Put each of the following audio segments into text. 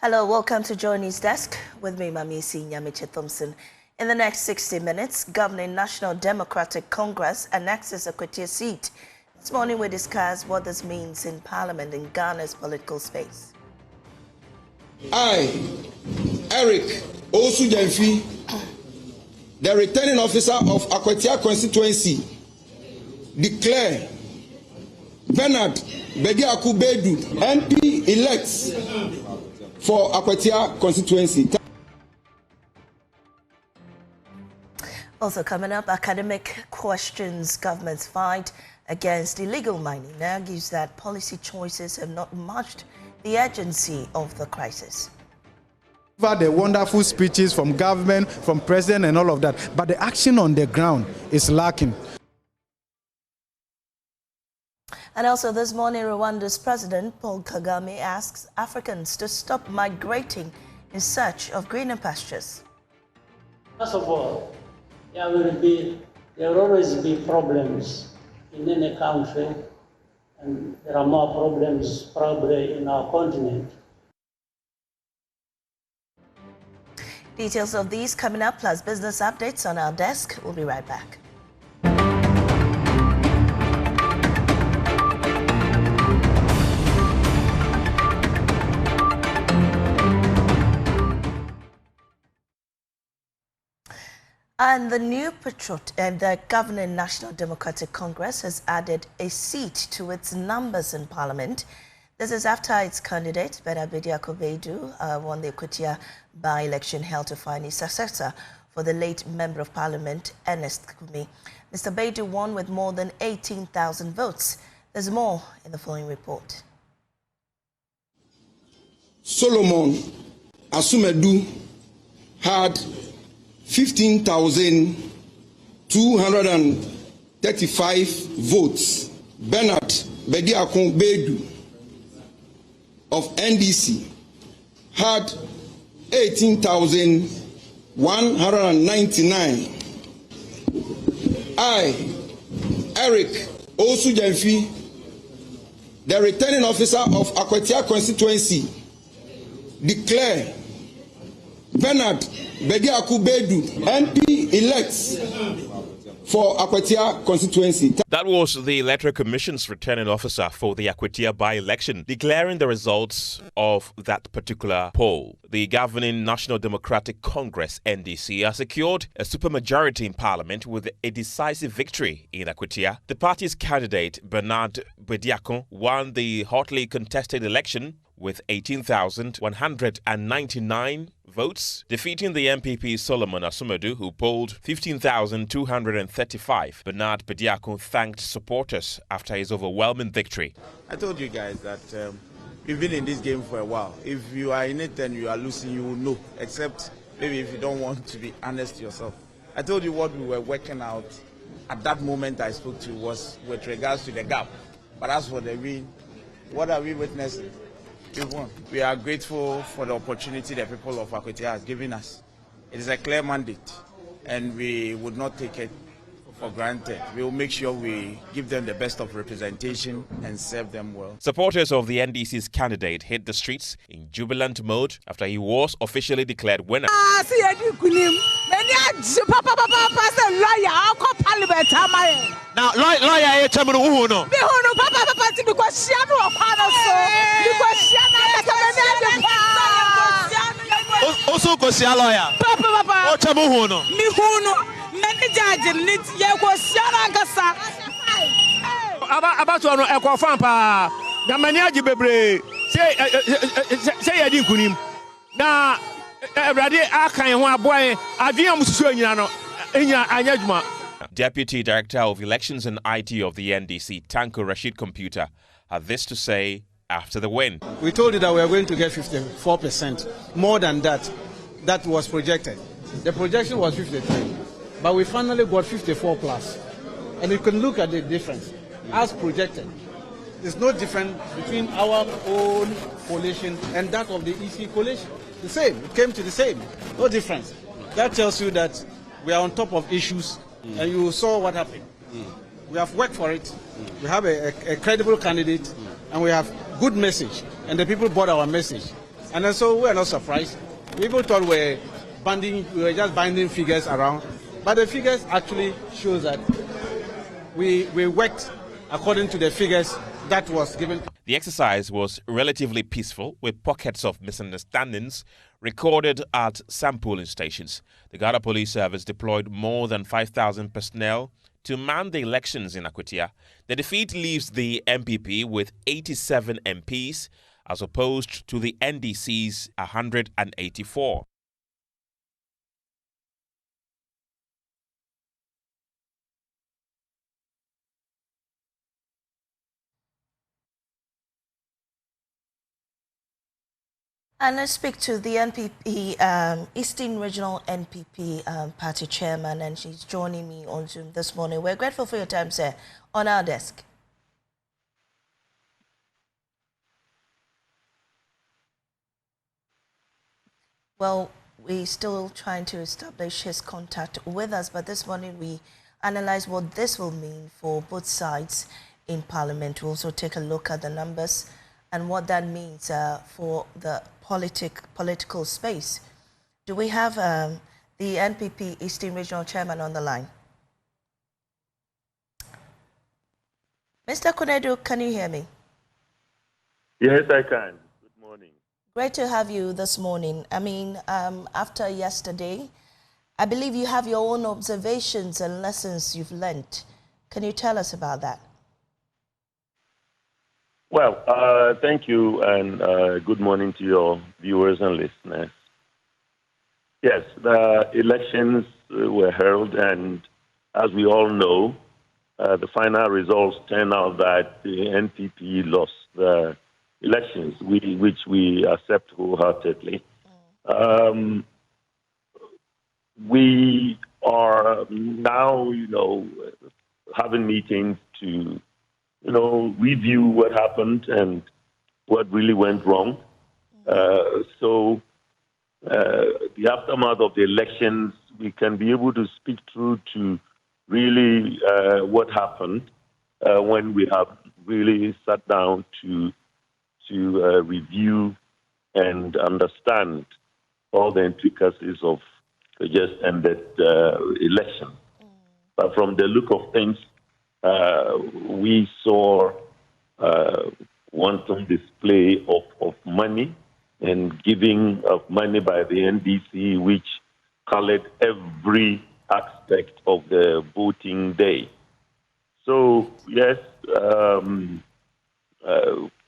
Hello, welcome to Joy News Desk with me, Mamisi Nyamiche Thompson. In the next 60 minutes, governing National Democratic Congress annexes Akwatia seat. This morning we discuss what this means in Parliament in Ghana's political space. I, Eric Osujanfi, the returning officer of Akwatia constituency, declare Bernard Bediako MP elects for Akwatia constituency. Also coming up, academic questions government's fight against illegal mining argues that policy choices have not matched the urgency of the crisis. The wonderful speeches from government, from president and all of that, but the action on the ground is lacking. And also this morning, Rwanda's President Paul Kagame asks Africans to stop migrating in search of greener pastures. First of all, there will always be problems in any country, and there are more problems probably in our continent. Details of these coming up, plus business updates on our desk. We'll be right back. And the new the governing National Democratic Congress has added a seat to its numbers in Parliament. This is after its candidate, Bediako won the Akwatia by-election held to find his successor for the late Member of Parliament, Ernest Kumi. Mr. Beidu won with more than 18,000 votes. There's more in the following report. Solomon Asumedu had 15,235 votes. Bernard Bediako of NDC had 18,199. I, Eric Osujanfi, the returning officer of Akwatia constituency, declare Bernard Bediako MP elects for Akwatia constituency. That was the Electoral Commission's returning officer for the Akwatia by-election, declaring the results of that particular poll. The governing National Democratic Congress, NDC, has secured a supermajority in Parliament with a decisive victory in Akwatia. The party's candidate, Bernard Bediako, won the hotly contested election with 18,199 votes, defeating the MPP Solomon Asumedu, who polled 15,235. Bernard Bediako thanked supporters after his overwhelming victory. I told you guys that we've been in this game for a while. If you are in it and you are losing, you will know, except maybe if you don't want to be honest to yourself. I told you what we were working out at that moment I spoke to was with regards to the gap. But as for the win, what are we witnessing? We've won. We are grateful for the opportunity the people of Akwatia has given us. It is a clear mandate, and we would not take it for granted. We will make sure we give them the best of representation and serve them well. Supporters of the NDC's candidate hit the streets in jubilant mode after he was officially declared winner. Now, lawyer, also go see a lawyer. About to Equafampa, the manager Bebre, say I didn't kunim. Now, Brady Akan, boy, I didn't. Deputy Director of Elections and IT of the NDC, Tanko Rashid Computer, had this to say after the win. We told you that we are going to get 54%, more than that. That was projected. The projection was 53, but we finally got 54 plus. And you can look at the difference. As projected, there's no difference between our own coalition and that of the EC coalition. The same, it came to the same, no difference. That tells you that we are on top of issues, and you saw what happened. We have worked for it. We have a credible candidate, and we have good message, and the people bought our message. And then so we were not surprised. People thought we were just binding figures around, but the figures actually shows that we worked according to the figures that was given. The exercise was relatively peaceful, with pockets of misunderstandings recorded at some polling stations. The Ghana Police Service deployed more than 5,000 personnel to man the elections in Akwatia. The defeat leaves the MPP with 87 MPs as opposed to the NDC's 184. And let's speak to the NPP, Eastern Regional NPP Party Chairman, and she's joining me on Zoom this morning. We're grateful for your time, sir, on our desk. Well, we're still trying to establish his contact with us, but this morning we analyze what this will mean for both sides in Parliament. We'll also take a look at the numbers and what that means for the political space. Do we have the NPP Eastern Regional Chairman on the line? Mr. Kunedu, can you hear me? Yes, I can. Good morning. Great to have you this morning. I mean, after yesterday, I believe you have your own observations and lessons you've learnt. Can you tell us about that? Well, thank you, and good morning to your viewers and listeners. Yes, the elections were held, and as we all know, the final results turned out that the NPP lost the elections, which we accept wholeheartedly. We are now, having meetings to review what happened and what really went wrong. So the aftermath of the elections, we can be able to speak through to really what happened when we have really sat down to review and understand all the intricacies of the just ended election. But from the look of things, we saw wanton display of money and giving of money by the NDC, which colored every aspect of the voting day. So, yes,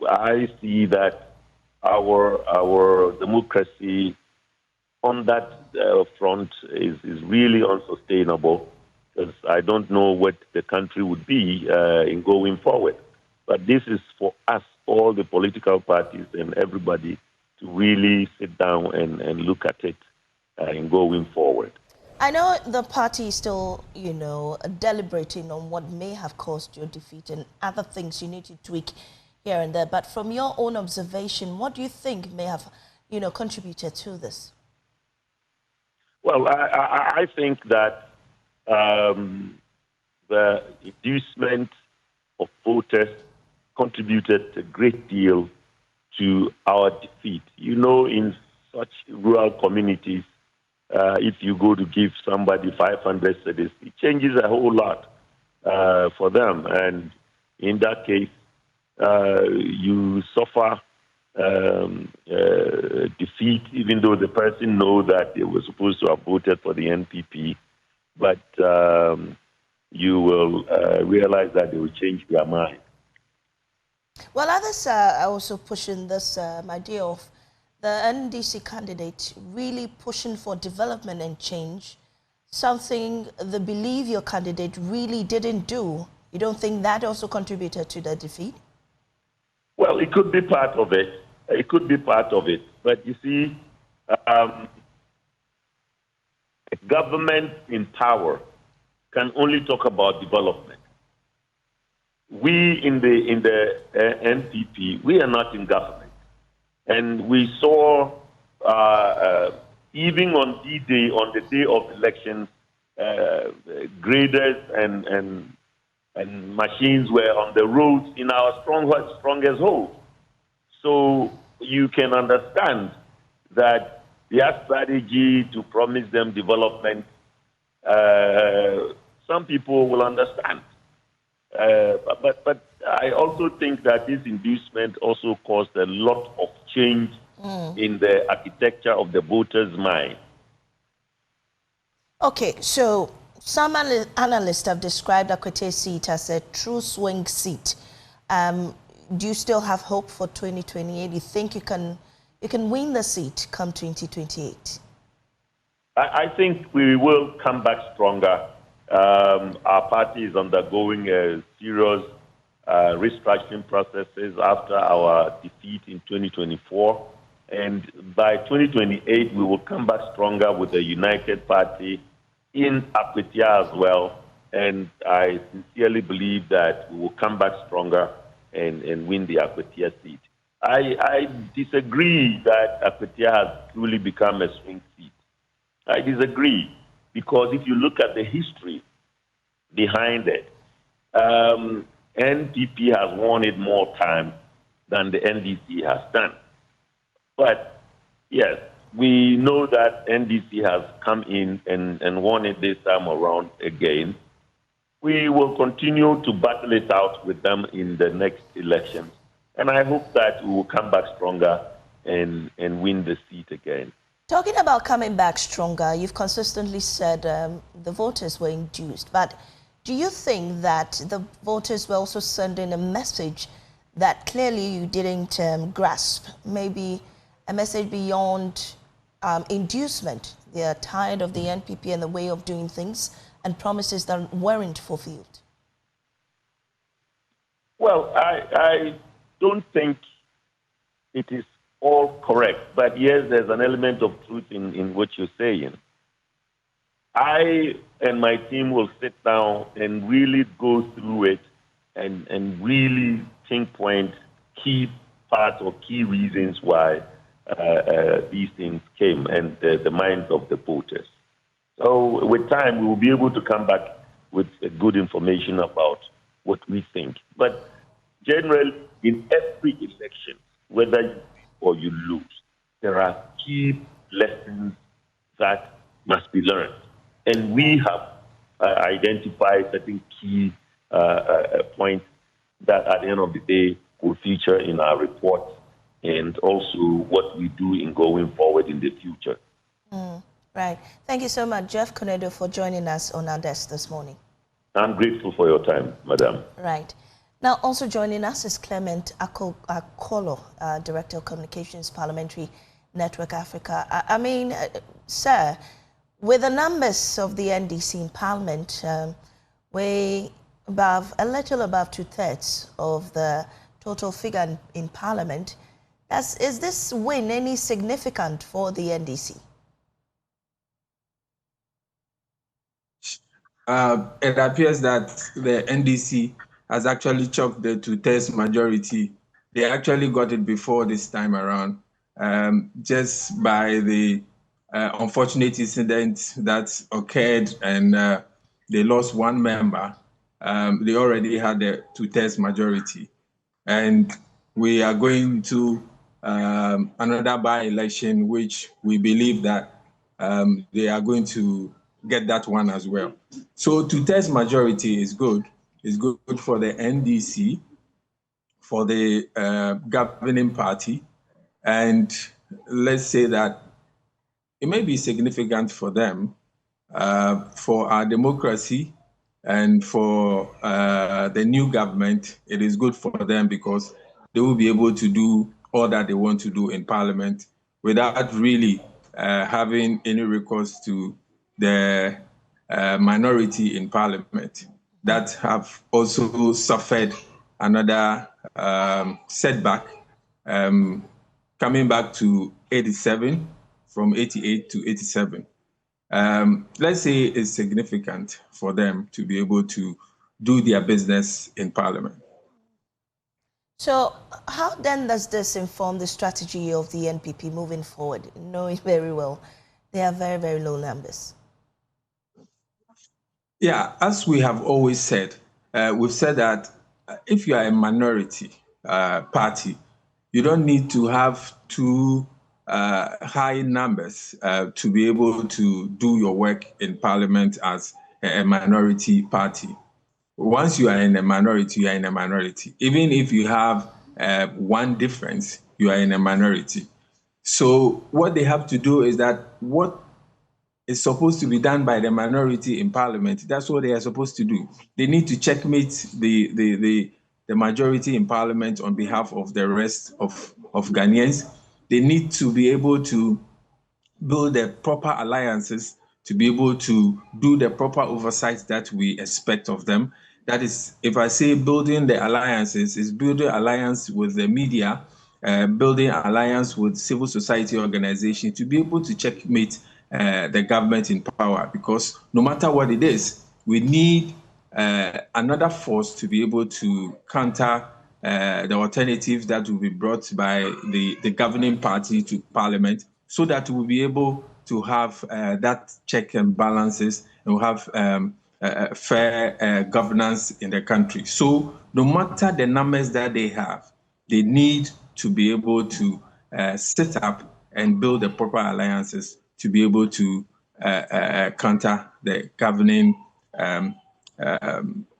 I see that our democracy on that front is really unsustainable, because I don't know what the country would be in going forward. But this is for us, all the political parties and everybody, to really sit down and look at it in going forward. I know the party is still, deliberating on what may have caused your defeat and other things you need to tweak here and there. But from your own observation, what do you think may have, contributed to this? Well, I think that the inducement of voters contributed a great deal to our defeat. In such rural communities, if you go to give somebody 500 cedis, it changes a whole lot for them. And in that case, you suffer defeat, even though the person knows that they were supposed to have voted for the NPP, but you will realize that they will change their mind. Well, others are also pushing this idea of the NDC candidate really pushing for development and change, something they believe your candidate really didn't do. You don't think that also contributed to the defeat? Well, it could be part of it. It could be part of it. But you see, government in power can only talk about development. We in the NPP, we are not in government. And we saw, even on D-Day, on the day of elections, graders and machines were on the roads in our strongest hold. So you can understand that their strategy to promise them development, some people will understand. But I also think that this inducement also caused a lot of change in the architecture of the voters' mind. Okay, so some analysts have described Akwatia seat as a true swing seat. Do you still have hope for 2028? You think you can win the seat come 2028? I think we will come back stronger. Our party is undergoing a serious restructuring processes after our defeat in 2024. And by 2028, we will come back stronger with a united party in Akwatia as well. And I sincerely believe that we will come back stronger and win the Akwatia seat. I disagree that Akwatia has truly become a swing seat. I disagree because if you look at the history behind it, NPP has won it more times than the NDC has done. But yes, we know that NDC has come in and won it this time around again. We will continue to battle it out with them in the next elections. And I hope that we will come back stronger and win the seat again. Talking about coming back stronger, you've consistently said the voters were induced. But do you think that the voters were also sending a message that clearly you didn't grasp? Maybe a message beyond inducement. They are tired of the NPP and the way of doing things and promises that weren't fulfilled. Well, I don't think it is all correct, but yes, there's an element of truth in what you're saying. I and my team will sit down and really go through it and really pinpoint key parts or key reasons why these things came and the minds of the voters. So with time, we will be able to come back with good information about what we think. But generally, in every election, whether you win or you lose, there are key lessons that must be learned. And we have identified certain key points that at the end of the day will feature in our report and also what we do in going forward in the future. Right. Thank you so much, Jeff Konedo, for joining us on our desk this morning. I'm grateful for your time, Madam. Right. Now, also joining us is Clement Akolo, Director of Communications, Parliamentary Network Africa. I mean, sir, with the numbers of the NDC in Parliament, way above, a little above 2/3 of the total figure in Parliament, is this win any significant for the NDC? It appears that the NDC has actually chalked the 2/3 majority. They actually got it before this time around, just by the unfortunate incident that occurred and they lost one member. They already had a 2/3 majority. And we are going to another by-election, which we believe that they are going to get that one as well. So 2/3 majority is good. It's good for the NDC, for the governing party, and let's say that it may be significant for them, for our democracy and for the new government. It is good for them because they will be able to do all that they want to do in Parliament without really having any recourse to the minority in Parliament that have also suffered another setback, coming back to 87 from 88 to 87. Let's say it's significant for them to be able to do their business in Parliament. So how then does this inform the strategy of the NPP moving forward, knowing very well they have very, very low numbers? Yeah, as we have always said, we've said that if you are a minority party, You don't need to have too high numbers to be able to do your work in Parliament as a minority party. Once you are in a minority, you are in a minority. Even if you have one difference, you are in a minority. So what they have to do is that what is supposed to be done by the minority in Parliament, that's what they are supposed to do. They need to checkmate the majority in Parliament on behalf of the rest of Ghanaians. They need to be able to build the proper alliances to be able to do the proper oversight that we expect of them. That is, if I say building the alliances, is building alliance with the media, building alliance with civil society organizations to be able to checkmate the government in power. Because no matter what it is, we need another force to be able to counter the alternatives that will be brought by the governing party to Parliament, so that we'll be able to have that check and balances, and we'll have fair governance in the country. So no matter the numbers that they have, they need to be able to set up and build the proper alliances to be able to counter the governing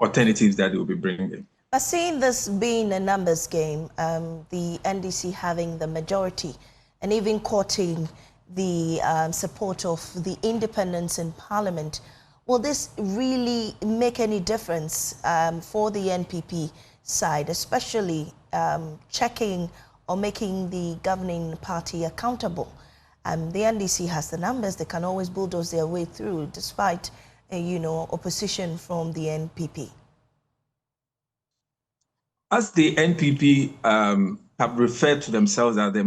alternatives that they will be bringing. But seeing this being a numbers game, the NDC having the majority and even courting the support of the independents in Parliament, will this really make any difference for the NPP side, especially checking or making the governing party accountable? The NDC has the numbers; they can always bulldoze their way through, despite opposition from the NPP. As the NPP have referred to themselves as the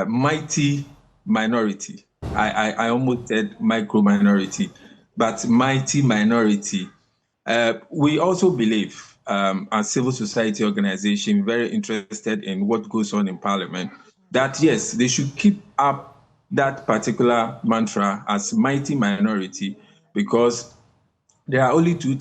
mighty minority, I almost said micro minority, but mighty minority. We also believe, as civil society organization, very interested in what goes on in Parliament, that yes, they should keep up that particular mantra as mighty minority, because there are only two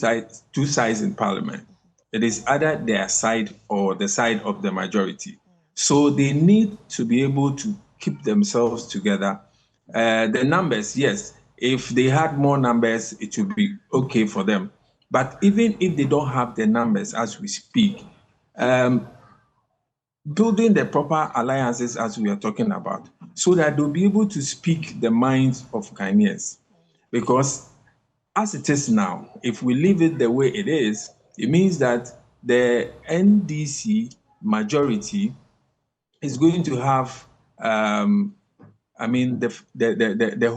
sides in Parliament. It is either their side or the side of the majority. So they need to be able to keep themselves together. The numbers, yes, if they had more numbers, it would be okay for them. But even if they don't have the numbers as we speak, building the proper alliances as we are talking about, so that they'll be able to speak the minds of Ghanaians. Because as it is now, if we leave it the way it is, it means that the NDC majority is going to have, the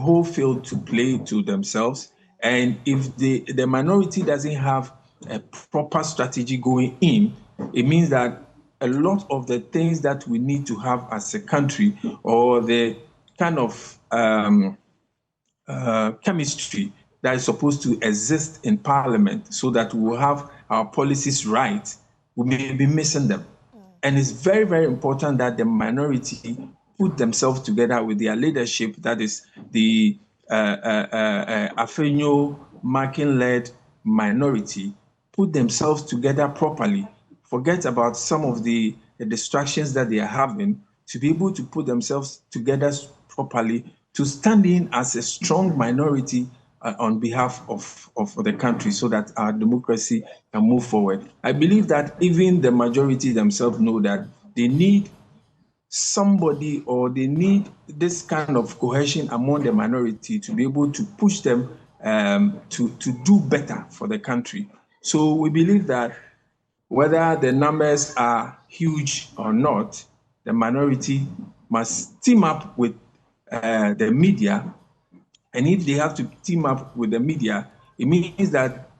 whole field to play to themselves. And if the minority doesn't have a proper strategy going in, it means that a lot of the things that we need to have as a country, or the kind of chemistry that is supposed to exist in Parliament so that we will have our policies right, we may be missing them. And it's very, very important that the minority put themselves together with their leadership, that is the Afenyo-Markin-led minority, put themselves together properly, forget about some of the distractions that they are having, to be able to put themselves together properly, to stand in as a strong minority on behalf of the country, so that our democracy can move forward. I believe that even the majority themselves know that they need somebody, or they need this kind of cohesion among the minority to be able to push them to do better for the country. So we believe that whether the numbers are huge or not, the minority must team up with the media. And if they have to team up with the media, it means that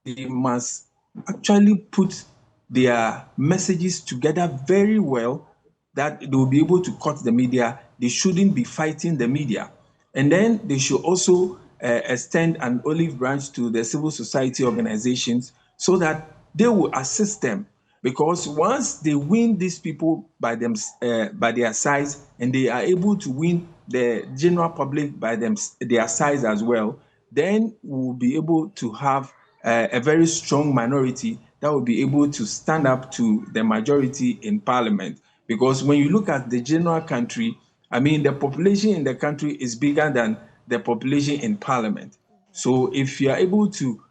they must actually put their messages together very well, that they will be able to cut the media. They shouldn't be fighting the media. And then they should also extend an olive branch to the civil society organizations, so that they will assist them. Because once they win these people by their size, and they are able to win the general public by their size as well, then we'll be able to have a very strong minority that will be able to stand up to the majority in parliament. Because when you look at the general country, I mean, the population in the country is bigger than the population in parliament. So if you are able to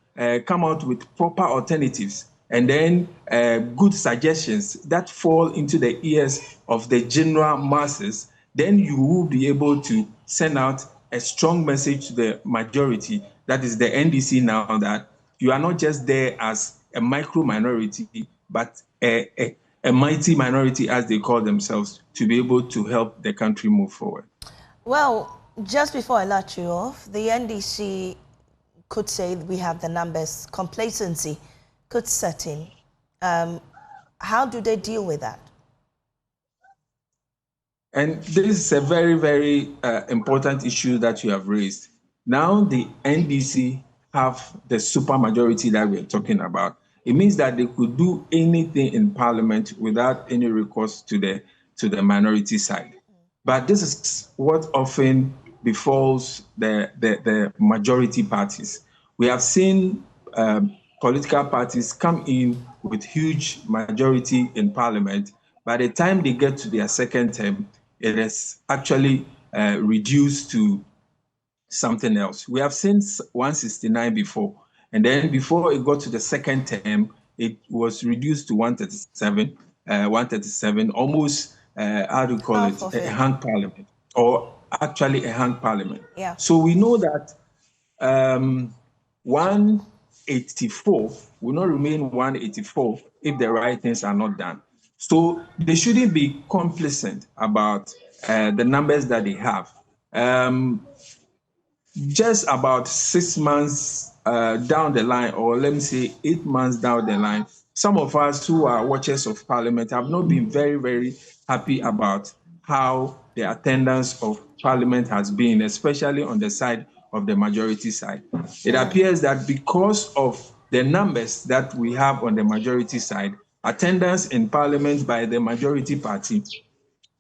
come out with proper alternatives and then good suggestions that fall into the ears of the general masses, then you will be able to send out a strong message to the majority, that is the NDC now, that you are not just there as a micro minority, but a mighty minority, as they call themselves, to be able to help the country move forward. Well, just before I let you off, the NDC could say we have the numbers, complacency could set in. How do they deal with that? And this is a very, very important issue that you have raised. Now the NDC have the supermajority that we're talking about. It means that they could do anything in parliament without any recourse to the minority side. But this is what often befalls the majority parties. We have seen political parties come in with huge majority in parliament. By the time they get to their second term, it is actually reduced to something else. We have seen 169 before, and then before it got to the second term, it was reduced to 137, almost, how do you call it, a hung parliament, or actually a hung parliament. Yeah. So we know that 184 will not remain 184 if the right things are not done. So they shouldn't be complacent about the numbers that they have. Just about 6 months down the line, or let me say 8 months down the line, some of us who are watchers of parliament have not been very, very happy about how the attendance of parliament has been, especially on the side of the majority side. It appears that because of the numbers that we have on the majority side, attendance in parliament by the majority party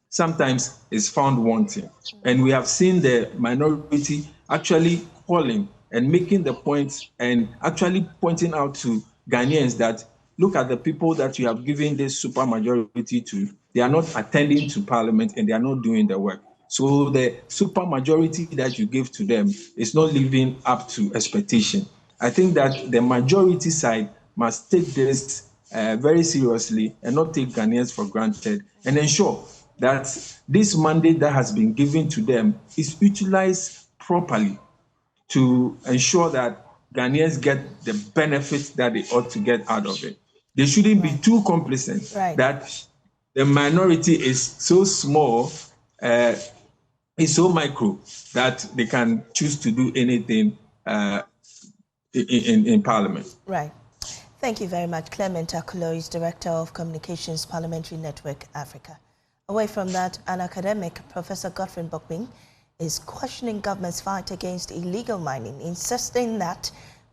sometimes is found wanting. And we have seen the minority actually calling and making the point and actually pointing out to Ghanaians that look at the people that you have given this supermajority to. They are not attending to parliament and they are not doing the work. So the supermajority that you give to them is not living up to expectation. I think that the majority side must take this very seriously and not take Ghanaians for granted and ensure that this mandate that has been given to them is utilized properly to ensure that Ghanaians get the benefits that they ought to get out of it. They shouldn't be too complacent that the minority is so small, is so micro that they can choose to do anything in Parliament. Right. Thank you very much. Clement Akulo is Director of Communications Parliamentary Network Africa. Away from that, an academic, Professor Godfrey Bokwing, is questioning government's fight against illegal mining, insisting that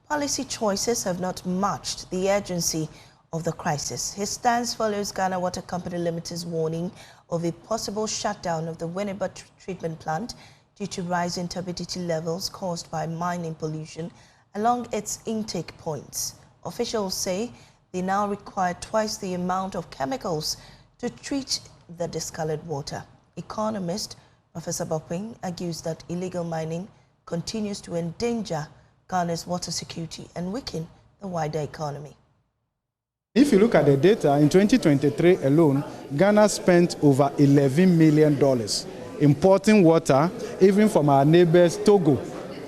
policy choices have not matched the urgency of the crisis. His stance follows Ghana Water Company Limited's warning of a possible shutdown of the Winneba treatment plant due to rising turbidity levels caused by mining pollution along its intake points. Officials say they now require twice the amount of chemicals to treat the discolored water. Economist Professor Bokwing argues that illegal mining continues to endanger Ghana's water security and weaken the wider economy. If you look at the data, in 2023 alone, Ghana spent over $11 million importing water, even from our neighbors Togo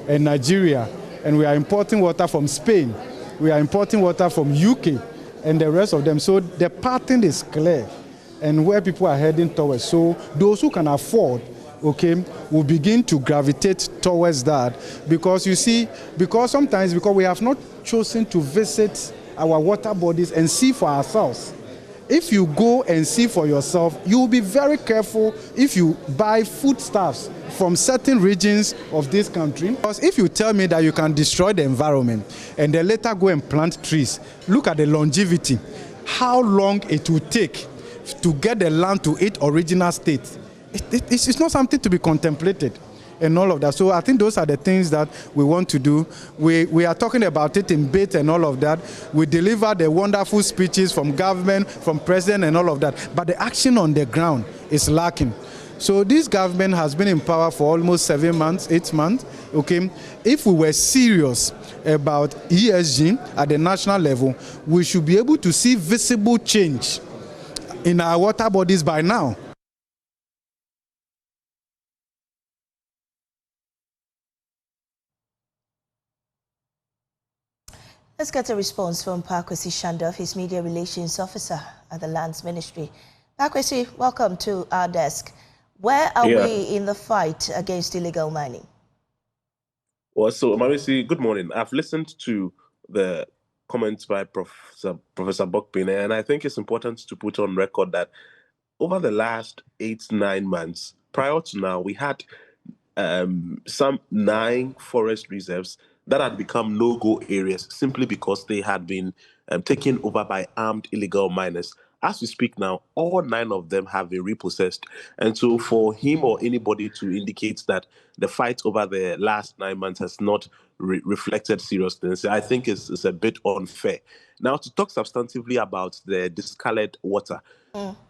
and Nigeria. And we are importing water from Spain. We are importing water from UK and the rest of them. So the pattern is clear and where people are heading towards. So those who can afford, okay, will begin to gravitate towards that, because you see, because we have not chosen to visit our water bodies and see for ourselves. If you go and see for yourself, you will be very careful if you buy foodstuffs from certain regions of this country. Because if you tell me that you can destroy the environment and then later go and plant trees, look at the longevity, how long it will take to get the land to its original state. It's not something to be contemplated. and all of that. So I think those are the things that we want to do. We are talking about it in bit and all of that. We deliver the wonderful speeches from government, from president and all of that. But the action on the ground is lacking. So this government has been in power for almost 7 months, 8 months, okay? If we were serious about ESG at the national level, we should be able to see visible change in our water bodies by now. Let's get a response from Pakwesi Shandov, his media relations officer at the Lands Ministry. Pakwesi, welcome to our desk. Where are we in the fight against illegal mining? Well, so Marisi, good morning. I've listened to the comments by Professor Bokpin, and I think it's important to put on record that over the last 8-9 months, prior to now, we had some 9 forest reserves that had become no-go areas simply because they had been taken over by armed illegal miners. As we speak now, all 9 of them have been repossessed. And so for him or anybody to indicate that the fight over the last 9 months has not reflected seriousness, I think is a bit unfair. Now, to talk substantively about the discolored water,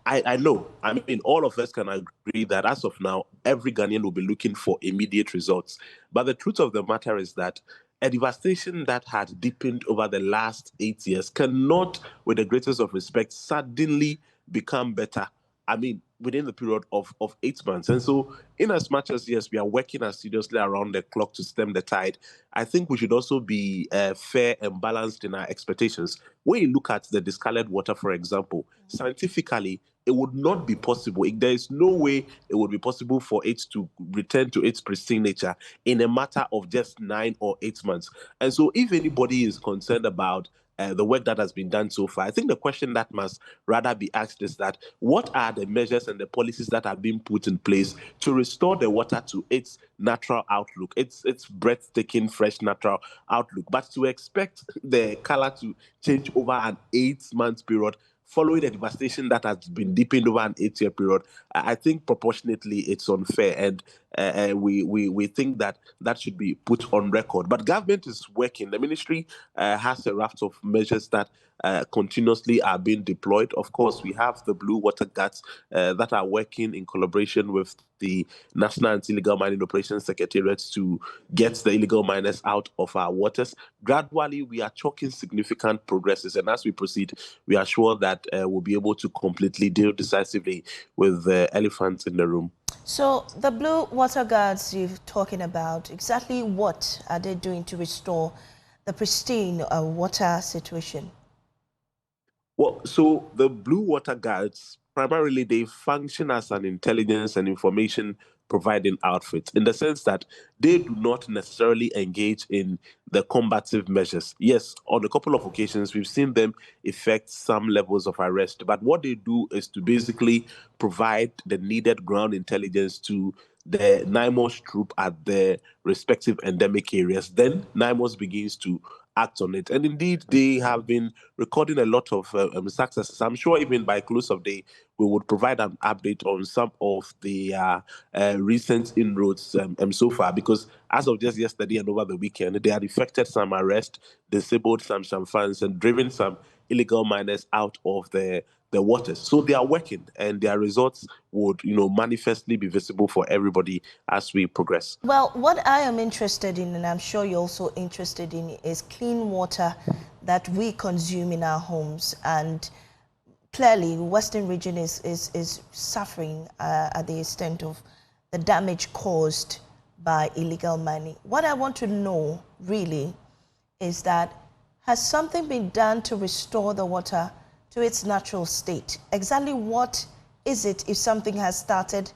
I know. I mean, all of us can agree that as of now, every Ghanaian will be looking for immediate results. But the truth of the matter is that a devastation that had deepened over the last 8 years cannot, with the greatest of respect, suddenly become better. I mean, within the period of 8 months. And so, in as much as, yes, we are working as seriously around the clock to stem the tide, I think we should also be fair and balanced in our expectations. When you look at the discolored water, for example, scientifically, it would not be possible. There is no way it would be possible for it to return to its pristine nature in a matter of just 9 or 8 months. And so if anybody is concerned about the work that has been done so far, I think the question that must rather be asked is that what are the measures and the policies that are being put in place to restore the water to its natural outlook, its breathtaking, fresh, natural outlook. But to expect the color to change over an 8-month period following a devastation that has been deepened over an 8-year period, I think proportionately it's unfair, and we think that should be put on record. But government is working. The ministry has a raft of measures that continuously are being deployed. Of course, we have the Blue Water Guards that are working in collaboration with the National Anti-Illegal Mining Operations Secretariat to get the illegal miners out of our waters. Gradually, we are chalking significant progresses, and as we proceed, we are sure that we'll be able to completely deal decisively with the elephants in the room. So the Blue Water Guards you're talking about, exactly what are they doing to restore the pristine water situation? Well, so the Blue Water Guards, primarily they function as an intelligence and information providing outfit in the sense that they do not necessarily engage in the combative measures. Yes, on a couple of occasions, we've seen them effect some levels of arrest, but what they do is to basically provide the needed ground intelligence to the NIMOS troop at the respective endemic areas. Then NIMOS begins to act on it. And indeed, they have been recording a lot of successes. I'm sure even by close of day, we would provide an update on some of the recent inroads so far, because as of just yesterday and over the weekend, they had effected some arrests, disabled some funds, and driven some illegal miners out of the waters. So they are working, and their results would, manifestly be visible for everybody as we progress. Well, what I am interested in, and I'm sure you're also interested in, is clean water that we consume in our homes. And clearly, the Western region is suffering at the extent of the damage caused by illegal mining. What I want to know, really, is that has something been done to restore the water to its natural state? Exactly what is it, if something has started,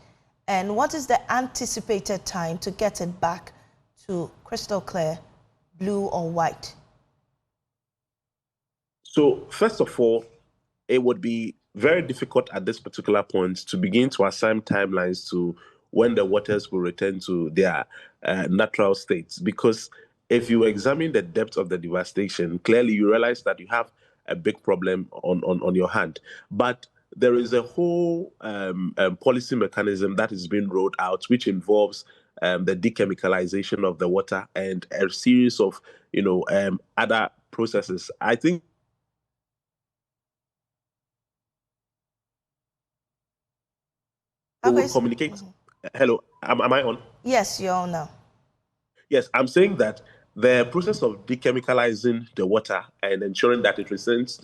and what is the anticipated time to get it back to crystal clear, blue or white? So first of all, it would be very difficult at this particular point to begin to assign timelines to when the waters will return to their natural states, because if you examine the depth of the devastation, clearly you realize that you have a big problem on your hand. But there is a whole policy mechanism that is being rolled out, which involves the dechemicalization of the water, and a series of, other processes. I think we will communicate. Hello, am I on? Yes, you're on now. Yes, I'm saying that the process of dechemicalizing the water and ensuring that it returns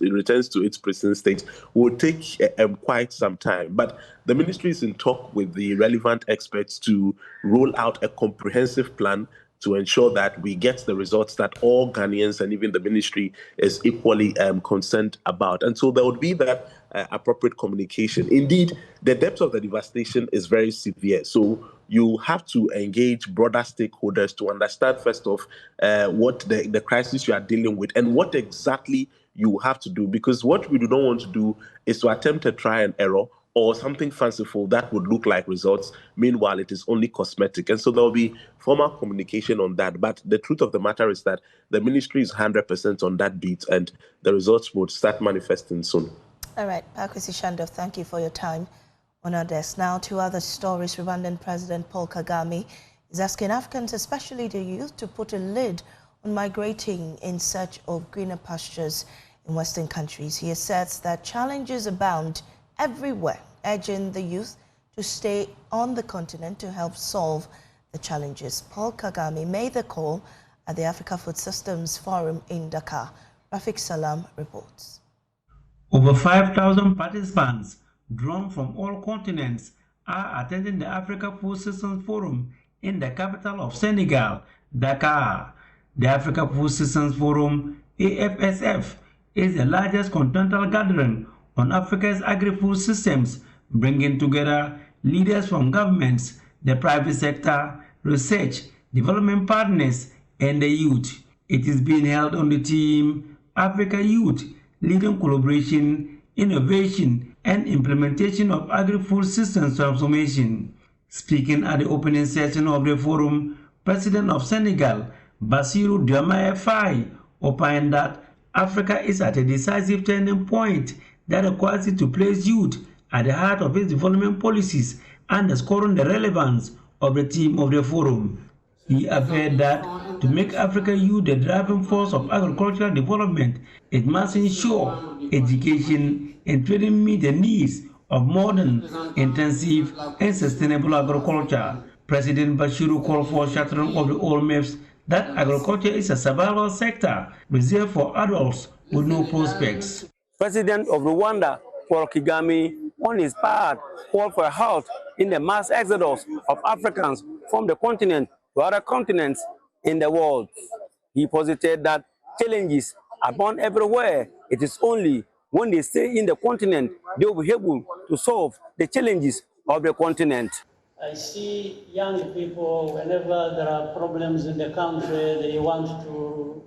to its pristine state will take quite some time. But the ministry is in talk with the relevant experts to roll out a comprehensive plan to ensure that we get the results that all Ghanaians and even the ministry is equally concerned about. And so there would be that appropriate communication. Indeed, the depth of the devastation is very severe. So you have to engage broader stakeholders to understand, first off, what the crisis you are dealing with and what exactly you have to do. Because what we do not want to do is to attempt a try and error or something fanciful that would look like results. Meanwhile, it is only cosmetic. And so there will be formal communication on that. But the truth of the matter is that the ministry is 100% on that beat, and the results would start manifesting soon. All right, Akwesi Shandov, thank you for your time on our desk. Now to other stories. Rwandan President Paul Kagame is asking Africans, especially the youth, to put a lid on migrating in search of greener pastures in Western countries. He asserts that challenges abound everywhere, urging the youth to stay on the continent to help solve the challenges. Paul Kagame made the call at the Africa Food Systems Forum in Dakar. Rafik Salam reports. Over 5,000 participants drawn from all continents are attending the Africa Food Systems Forum in the capital of Senegal, Dakar. The Africa Food Systems Forum, AFSF, is the largest continental gathering on Africa's agri-food systems, bringing together leaders from governments, the private sector, research, development partners, and the youth. It is being held on the theme Africa Youth, Leading Collaboration, Innovation, and Implementation of Agri-Food Systems Transformation. Speaking at the opening session of the forum, President of Senegal, Bassirou Diomaye Faye, opined that Africa is at a decisive turning point that requires it to place youth at the heart of its development policies, underscoring the relevance of the theme of the forum. He averred that to make Africa youth the driving force of agricultural development, it must ensure education and training meet the needs of modern, intensive, and sustainable agriculture. President Bassirou called for shattering of the old myths that agriculture is a survival sector reserved for adults with no prospects. President of Rwanda, Paul Kagame, on his part, called for a halt in the mass exodus of Africans from the continent to other continents in the world. He posited that challenges abound everywhere. It is only when they stay in the continent they will be able to solve the challenges of the continent. I see young people, whenever there are problems in the country, they want to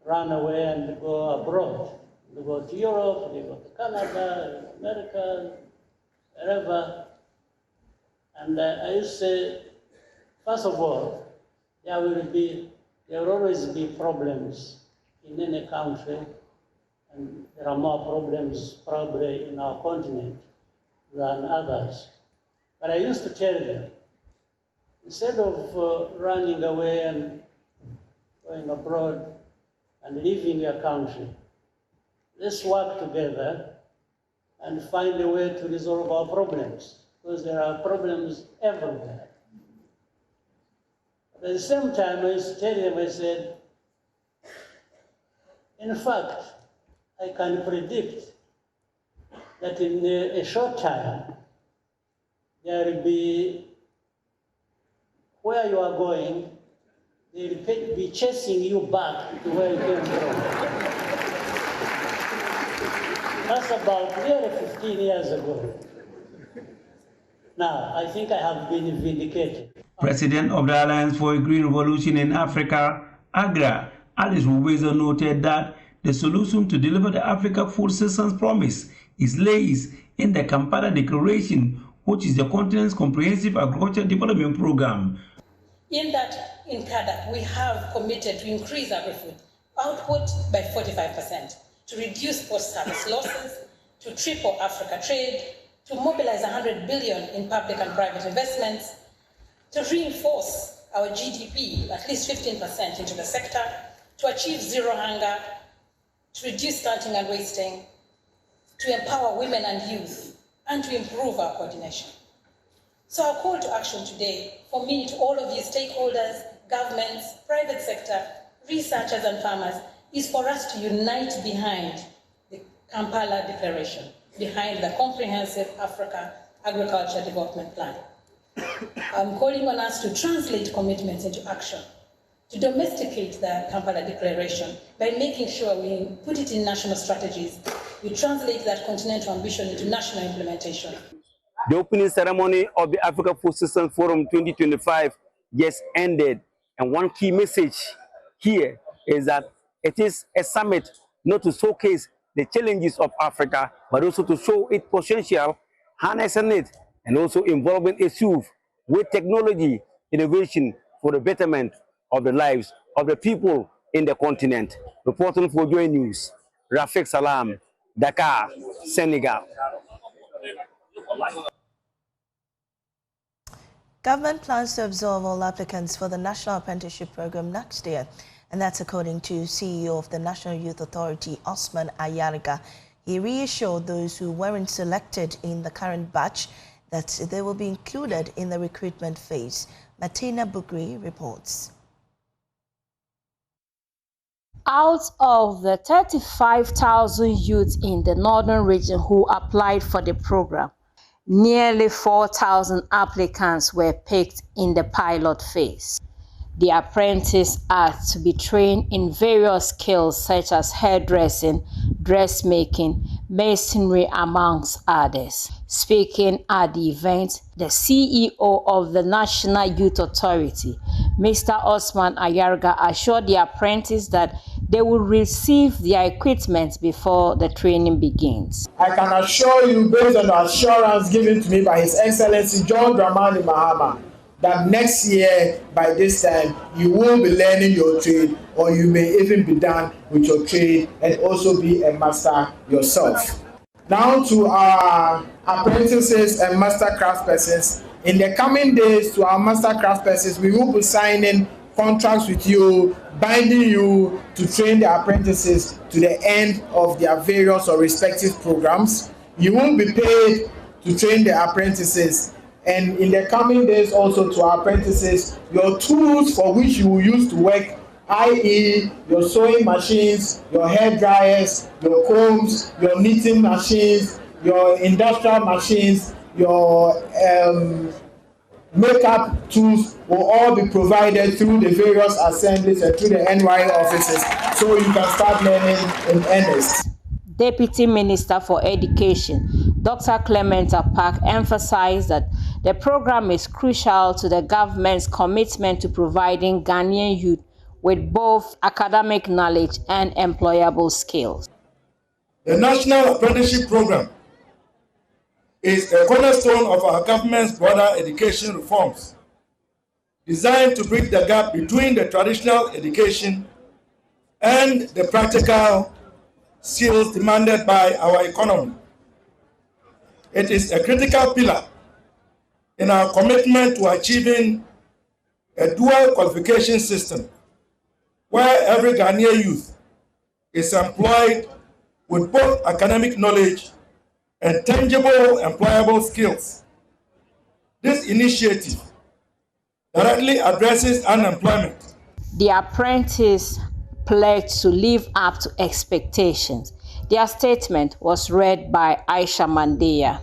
run away and go abroad. They go to Europe, they go to Canada, America, wherever. And I used to say, first of all, there will always be problems in any country, and there are more problems probably in our continent than others. But I used to tell them, instead of running away and going abroad and leaving your country, let's work together and find a way to resolve our problems, because there are problems everywhere. But at the same time, I used to tell them, I said, in fact, I can predict that in a short time, there will be, where you are going, they will be chasing you back to where you came from. That's about nearly 15 years ago. Now, I think I have been vindicated. President of the Alliance for a Green Revolution in Africa, AGRA, Alice Rubezo, noted that the solution to deliver the Africa Food Systems Promise lays in the Kampala Declaration, which is the continent's comprehensive agricultural development program. In CADA, we have committed to increase agri-food output by 45%, to reduce post-harvest losses, to triple Africa trade, to mobilize 100 billion in public and private investments, to reinforce our GDP at least 15% into the sector, to achieve zero hunger, to reduce stunting and wasting, to empower women and youth, and to improve our coordination. So our call to action today, for me, to all of you stakeholders, governments, private sector, researchers and farmers, is for us to unite behind the Kampala Declaration, behind the Comprehensive Africa Agriculture Development Plan. I'm calling on us to translate commitments into action, to domesticate the Kampala Declaration by making sure we put it in national strategies, we translate that continental ambition into national implementation. The opening ceremony of the Africa Food Systems Forum 2025 just ended, and one key message here is that it is a summit not to showcase the challenges of Africa, but also to show its potential, harnessing it, and also involving its youth with technology innovation for the betterment of the lives of the people in the continent. Reporting for Joy News, Rafik Salam, Dakar, Senegal. Government plans to absorb all applicants for the National Apprenticeship Program next year, and that's according to CEO of the National Youth Authority, Osman Ayariga. He reassured those who weren't selected in the current batch that they will be included in the recruitment phase. Martina Bugri reports. Out of the 35,000 youths in the northern region who applied for the program, nearly 4,000 applicants were picked in the pilot phase. The apprentices are to be trained in various skills such as hairdressing, dressmaking, masonry, amongst others. Speaking at the event, the CEO of the National Youth Authority, Mr. Osman Ayarga, assured the apprentices that they will receive their equipment before the training begins. I can assure you, based on the assurance given to me by His Excellency John Dramani Mahama, that next year, by this time, you will be learning your trade, or you may even be done with your trade and also be a master yourself. Now to our apprentices and master craftspersons. In the coming days, to our master craftspersons, we will be signing contracts with you, binding you to train the apprentices to the end of their various or respective programs. You will be paid to train the apprentices. And in the coming days also to our apprentices, your tools for which you will use to work, i.e. your sewing machines, your hair dryers, your combs, your knitting machines, your industrial machines, your makeup tools will all be provided through the various assemblies and through the NY offices, so you can start learning in earnest. Deputy Minister for Education, Dr. Clement Apak, emphasized that the program is crucial to the government's commitment to providing Ghanaian youth with both academic knowledge and employable skills. The National Apprenticeship Program is a cornerstone of our government's broader education reforms, designed to bridge the gap between the traditional education and the practical skills demanded by our economy. It is a critical pillar in our commitment to achieving a dual qualification system where every Ghanaian youth is employed with both academic knowledge and tangible employable skills. This initiative directly addresses unemployment. The apprentice pledged to live up to expectations. Their statement was read by Aisha Mandeya.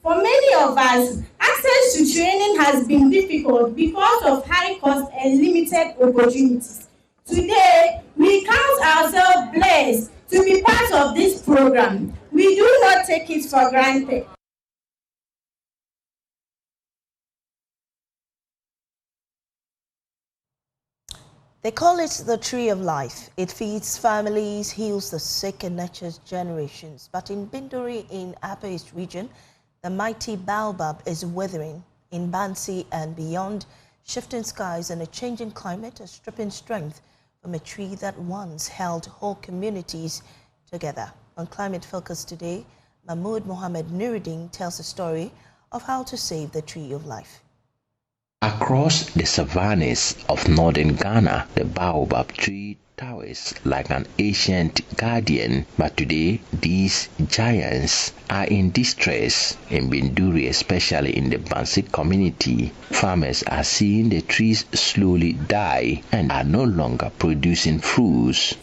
For many of us, access to training has been difficult because of high cost and limited opportunities. Today, we count ourselves blessed to be part of this program. We do not take it for granted. They call it the tree of life. It feeds families, heals the sick, and nurtures generations. But in Binduri, in Upper East region, the mighty baobab is withering. In Bansi and beyond, shifting skies and a changing climate are stripping strength from a tree that once held whole communities together. On Climate Focus today, Mahmoud Mohammed Nuruddin tells the story of how to save the tree of life. Across the savannas of northern Ghana, the baobab tree towers like an ancient guardian, but today these giants are in distress. In Binduri, especially in the Bansik community, farmers are seeing the trees slowly die and are no longer producing fruits.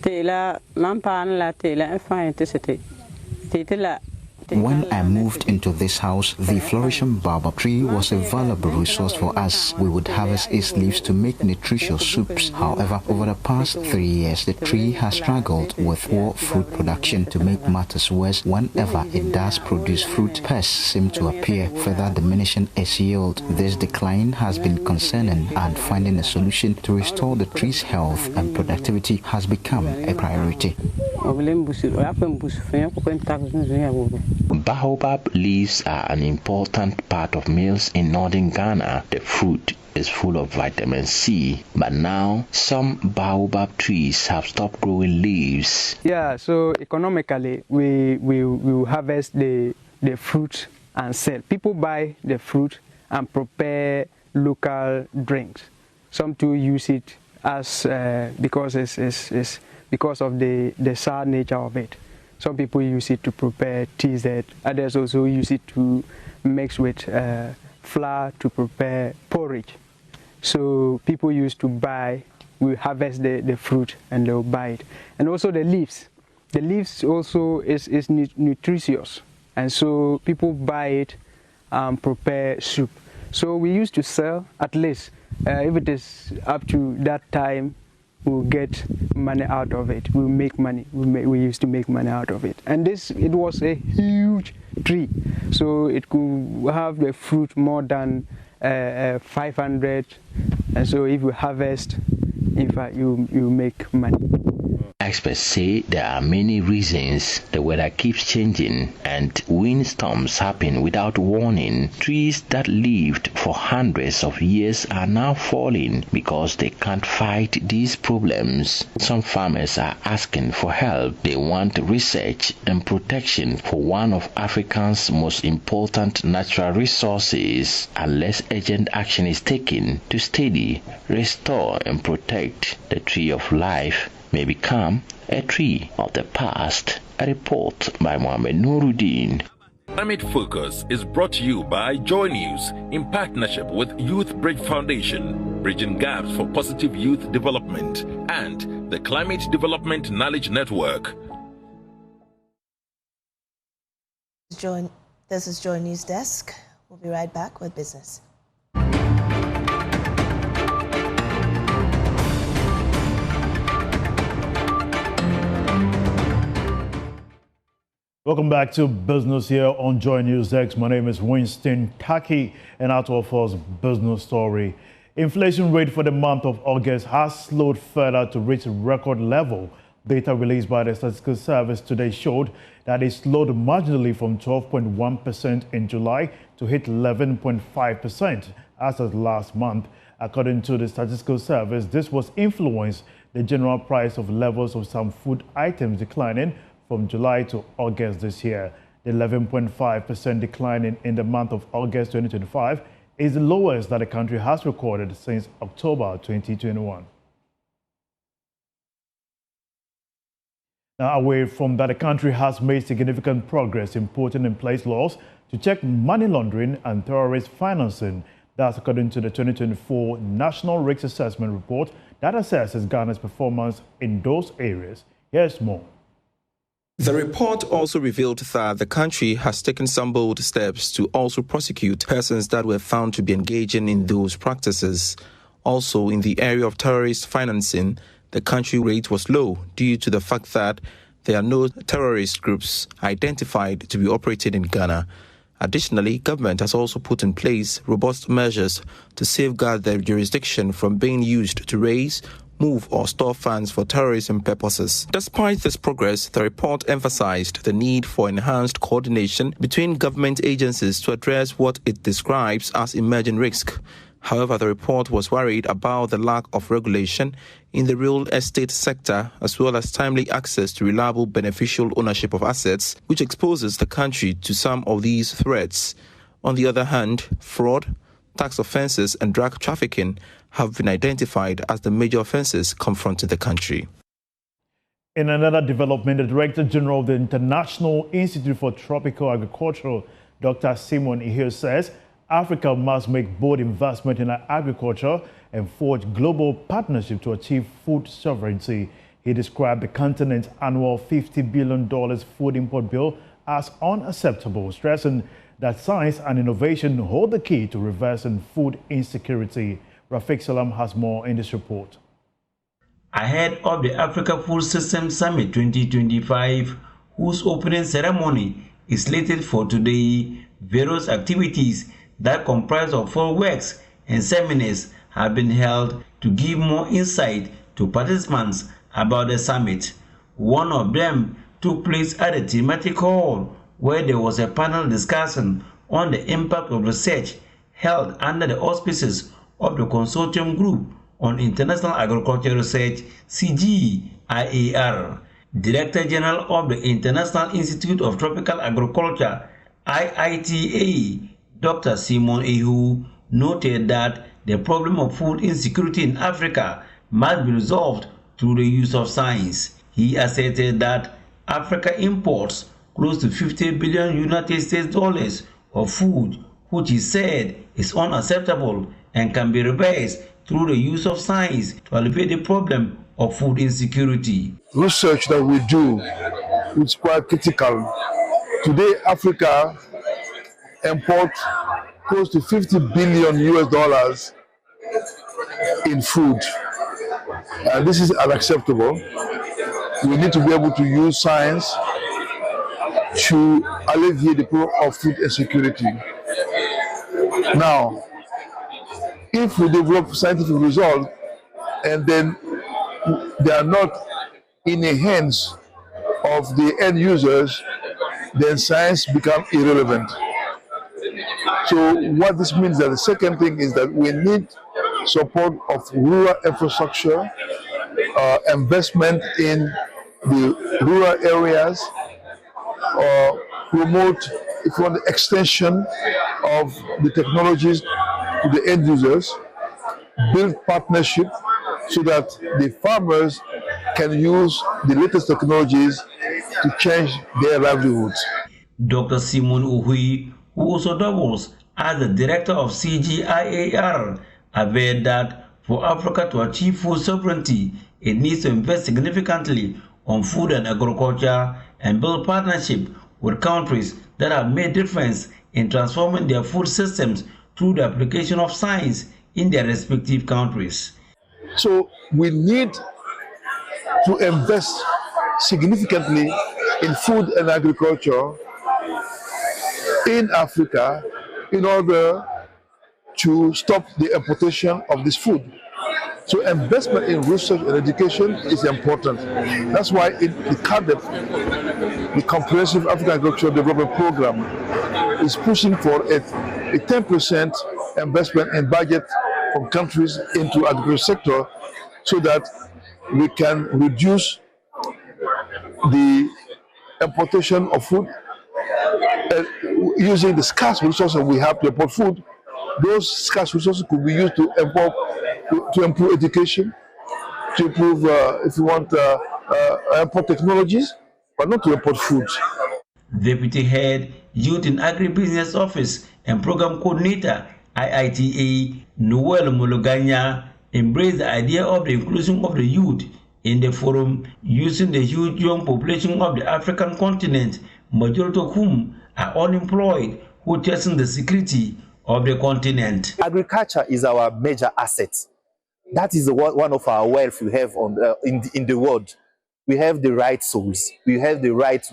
When I moved into this house, the flourishing baobab tree was a valuable resource for us. We would harvest its leaves to make nutritious soups. However, over the past 3 years, the tree has struggled with poor fruit production. To make matters worse, whenever it does produce fruit, pests seem to appear, further diminishing its yield. This decline has been concerning, and finding a solution to restore the tree's health and productivity has become a priority. Baobab leaves are an important part of meals in northern Ghana. The fruit is full of vitamin C, but now some baobab trees have stopped growing leaves. Yeah, so economically, we will harvest the fruit and sell. People buy the fruit and prepare local drinks. Some too use it as because it's because of the sour nature of it. Some people use it to prepare teas. Others also use it to mix with flour to prepare porridge. So people used to buy, we harvest the fruit and they'll buy it. And also the leaves. The leaves also is nutritious. And so people buy it and prepare soup. So we used to sell at least, if it is up to that time, we'll get money out of it. We'll make money. We used to make money out of it. And it was a huge tree. So it could have the fruit more than 500. And so if you harvest, in fact, you make money. Experts say there are many reasons. The weather keeps changing and windstorms happen without warning. Trees that lived for hundreds of years are now falling because they can't fight these problems. Some farmers are asking for help. They want research and protection for one of Africa's most important natural resources. Unless urgent action is taken to steady, restore and protect, the tree of life may become a tree of the past. A report by Mohamed Nuruddin. Climate Focus is brought to you by Joy News in partnership with Youth Bridge Foundation, Bridging Gaps for Positive Youth Development, and the Climate Development Knowledge Network. This is Joy News Desk. We'll be right back with business. Welcome back to Business here on Joy News X. My name is Winston Taki, and our first business story. Inflation rate for the month of August has slowed further to reach a record level. Data released by the Statistical Service today showed that it slowed marginally from 12.1% in July to hit 11.5% as of last month. According to the Statistical Service, this was influenced the general price of levels of some food items declining from July to August this year. The 11.5% decline in the month of August 2025 is the lowest that the country has recorded since October 2021. Now, away from that, the country has made significant progress in putting in place laws to check money laundering and terrorist financing. That's according to the 2024 National Risk Assessment Report that assesses Ghana's performance in those areas. Here's more. The report also revealed that the country has taken some bold steps to also prosecute persons that were found to be engaging in those practices. Also, in the area of terrorist financing, the country rate was low due to the fact that there are no terrorist groups identified to be operating in Ghana. Additionally, government has also put in place robust measures to safeguard their jurisdiction from being used to raise, move or store funds for terrorism purposes. Despite this progress, the report emphasized the need for enhanced coordination between government agencies to address what it describes as emerging risk. However, the report was worried about the lack of regulation in the real estate sector, as well as timely access to reliable beneficial ownership of assets, which exposes the country to some of these threats. On the other hand, fraud, tax offences and drug trafficking have been identified as the major offences confronting the country. In another development, the Director General of the International Institute for Tropical Agriculture, Dr. Simon Ihio, says Africa must make bold investment in agriculture and forge global partnership to achieve food sovereignty. He described the continent's annual $50 billion food import bill as unacceptable, stressing that science and innovation hold the key to reversing food insecurity. Rafiq Salam has more in this report. Ahead of the Africa Food System Summit 2025, whose opening ceremony is slated for today, various activities that comprise of full works and seminars have been held to give more insight to participants about the summit. One of them took place at the thematic hall, where there was a panel discussion on the impact of research held under the auspices of the Consortium Group on International Agricultural Research, CGIAR. Director General of the International Institute of Tropical Agriculture, IITA, Dr. Simon Ihio, noted that the problem of food insecurity in Africa must be resolved through the use of science. He asserted that Africa imports close to $50 billion United States dollars of food, which he said is unacceptable and can be reversed through the use of science to alleviate the problem of food insecurity. Research that we do is quite critical. Today, Africa imports close to $50 billion US dollars in food. And this is unacceptable. We need to be able to use science to alleviate the problem of food insecurity. Now, if we develop scientific results and then they are not in the hands of the end users, then science becomes irrelevant. So what this means that the second thing is that we need support of rural infrastructure, investment in the rural areas, promote, if you want, the extension of the technologies to the end users, build partnership so that the farmers can use the latest technologies to change their livelihoods. Dr. Simon Ihio, who also doubles as the director of CGIAR, averred that for Africa to achieve food sovereignty, it needs to invest significantly on food and agriculture and build partnership with countries that have made difference in transforming their food systems through the application of science in their respective countries. So we need to invest significantly in food and agriculture in Africa in order to stop the importation of this food. So investment in research and education is important. That's why the CADEP, the Comprehensive African Agricultural Development Program, is pushing for a 10% investment in budget from countries into agriculture sector so that we can reduce the importation of food using the scarce resources we have to import food. Those scarce resources could be used to improve education, to improve, if you want, import technologies, but not to import food. Deputy Head, Youth in Agribusiness Office and Program Coordinator, IITA, Noel Mologanya, embraced the idea of the inclusion of the youth in the forum, using the huge young population of the African continent, majority of whom are unemployed, who threaten the security of the continent. Agriculture is our major asset. That is one of our wealth we have in the world. We have the right soils, we have the right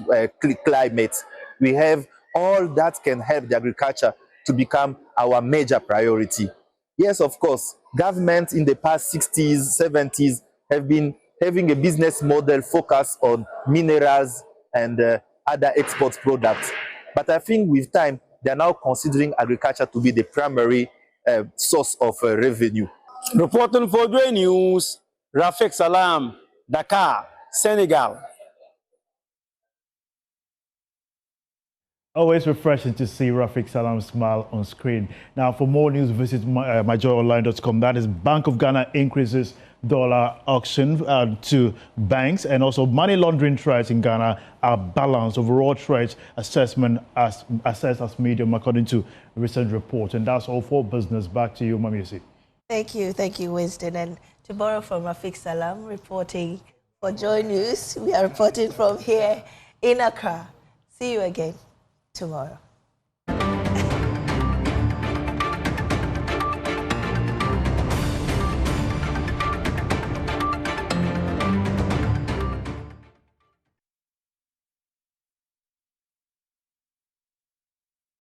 climate, we have all that can help the agriculture to become our major priority. Yes, of course, governments in the past 60s, 70s have been having a business model focused on minerals and other export products. But I think with time, they are now considering agriculture to be the primary source of revenue. Reporting for Joy News, Rafiq Salam, Dakar, Senegal. Always refreshing to see Rafiq Salam's smile on screen. Now, for more news, visit myjoyonline.com. That is Bank of Ghana increases dollar auction to banks, and also money laundering threats in Ghana are balanced. Overall threats assessment assessed as medium, according to a recent report. And that's all for business. Back to you, Mamisi. Thank you, Winston. And to borrow from Rafiq Salam, reporting for Joy News, we are reporting from here in Accra. See you again tomorrow.